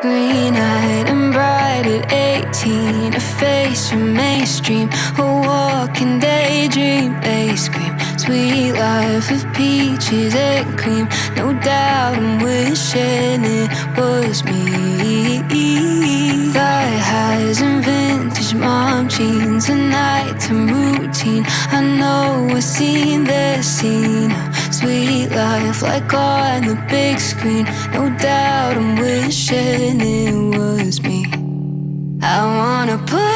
Green-eyed and bright at 18, a face from mainstream, a walking daydream. They scream, sweet life of peaches and cream. No doubt I'm wishing it was me. Thigh highs and vintage mom jeans, a nighttime routine. I know I've seen this scene. Sweet life like on the big screen. No doubt I'm wishing it was me. I wanna put